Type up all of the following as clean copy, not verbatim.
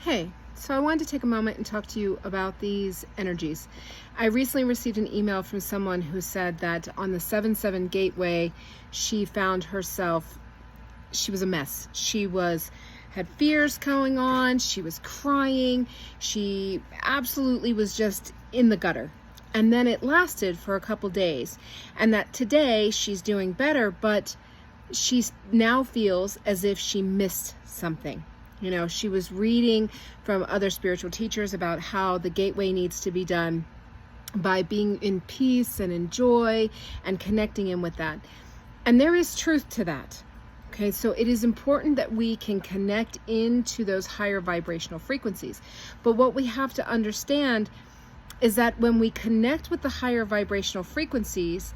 Hey, so I wanted to take a moment and talk to you about these energies. I recently received an email from someone who said that on the 7-7 gateway, she found herself, she was a mess. Had fears going on, she was crying, she absolutely was just in the gutter. And then it lasted for a couple days. And that today she's doing better, but she now feels as if she missed something. You know, she was reading from other spiritual teachers about how the gateway needs to be done by being in peace and in joy and connecting in with that. And there is truth to that. Okay, so it is important that we can connect into those higher vibrational frequencies. But what we have to understand is that when we connect with the higher vibrational frequencies,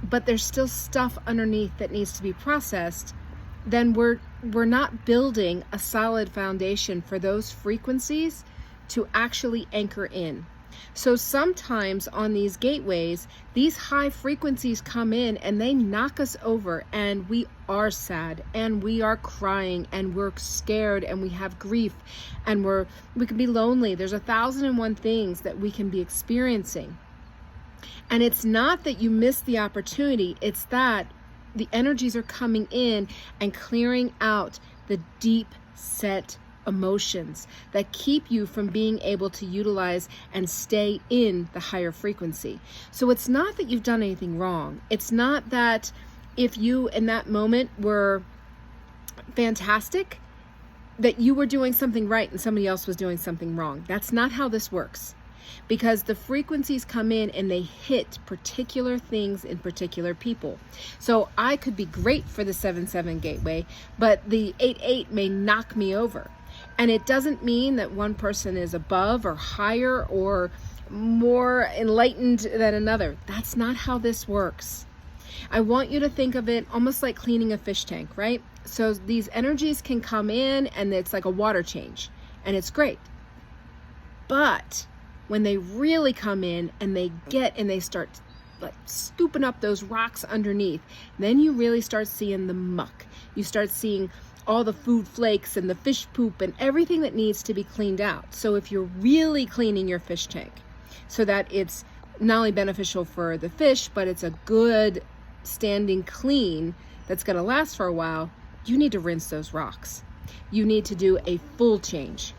but there's still stuff underneath that needs to be processed, then we're not building a solid foundation for those frequencies to actually anchor in. So sometimes on these gateways, these high frequencies come in and they knock us over, and we are sad and we are crying and we're scared and we have grief and we can be lonely. There's 1,001 things that we can be experiencing. And it's not that you miss the opportunity, it's that the energies are coming in and clearing out the deep set emotions that keep you from being able to utilize and stay in the higher frequency. So it's not that you've done anything wrong. It's not that if you in that moment were fantastic, that you were doing something right and somebody else was doing something wrong. That's not how this works. Because the frequencies come in and they hit particular things in particular people. So I could be great for the 7-7 gateway, but the 8-8 may knock me over. And it doesn't mean that one person is above or higher or more enlightened than another. That's not how this works. I want you to think of it almost like cleaning a fish tank, right? So these energies can come in and it's like a water change, and it's great. But when they really come in and they start like scooping up those rocks underneath, then you really start seeing the muck. You start seeing all the food flakes and the fish poop and everything that needs to be cleaned out. So if you're really cleaning your fish tank so that it's not only beneficial for the fish, but it's a good standing clean that's going to last for a while, you need to rinse those rocks. You need to do a full change.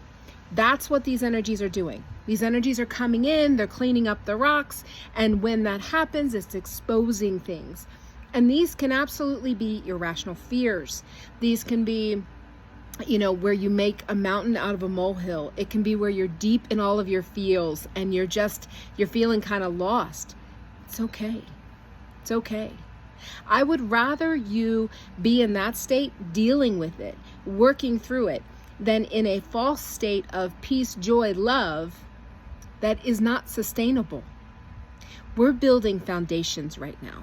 That's what these energies are doing. These energies are coming in, they're cleaning up the rocks, and when that happens, it's exposing things. And these can absolutely be irrational fears. These can be, where you make a mountain out of a molehill. It can be where you're deep in all of your feels and you're feeling kind of lost. It's okay. It's okay. I would rather you be in that state, dealing with it, working through it, than in a false state of peace, joy, love that is not sustainable. We're building foundations right now.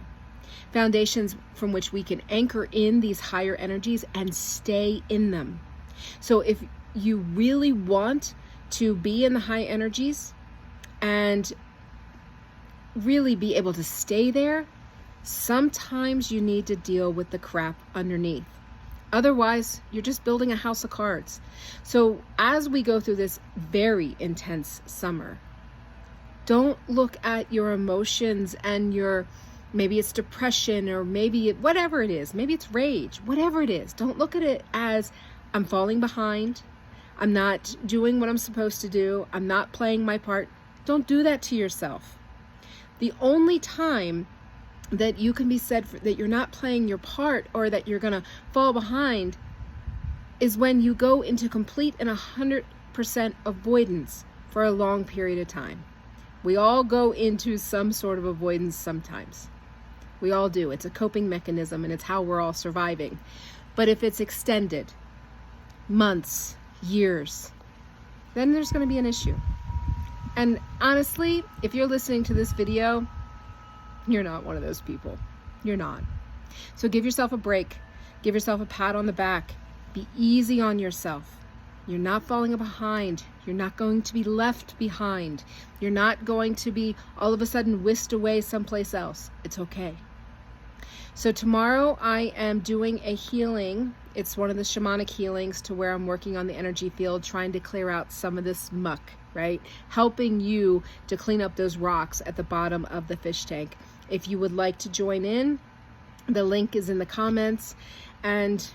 Foundations from which we can anchor in these higher energies and stay in them. So if you really want to be in the high energies and really be able to stay there, sometimes you need to deal with the crap underneath. Otherwise, you're just building a house of cards. So as we go through this very intense summer, don't look at your emotions and maybe it's depression, or maybe whatever it is, maybe it's rage, whatever it is. Don't look at it as I'm falling behind, I'm not doing what I'm supposed to do, I'm not playing my part. Don't do that to yourself. The only time that you can be said that you're not playing your part or that you're going to fall behind is when you go into complete and 100% avoidance for a long period of time. We all go into some sort of avoidance sometimes. We all do. It's a coping mechanism and it's how we're all surviving. But if it's extended, months, years, then there's going to be an issue. And honestly, if you're listening to this video, you're not one of those people. You're not. So give yourself a break. Give yourself a pat on the back. Be easy on yourself. You're not falling behind. You're not going to be left behind. You're not going to be all of a sudden whisked away someplace else. It's okay. So tomorrow I am doing a healing It's one of the shamanic healings to where I'm working on the energy field, trying to clear out some of this muck, right? Helping you to clean up those rocks at the bottom of the fish tank. If you would like to join in, the link is in the comments, and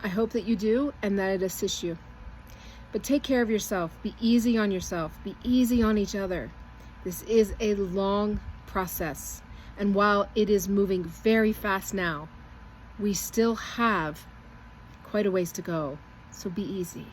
I hope that you do and that it assists you. But take care of yourself. Be easy on yourself. Be easy on each other. This is a long process. And while it is moving very fast now, we still have quite a ways to go. So be easy.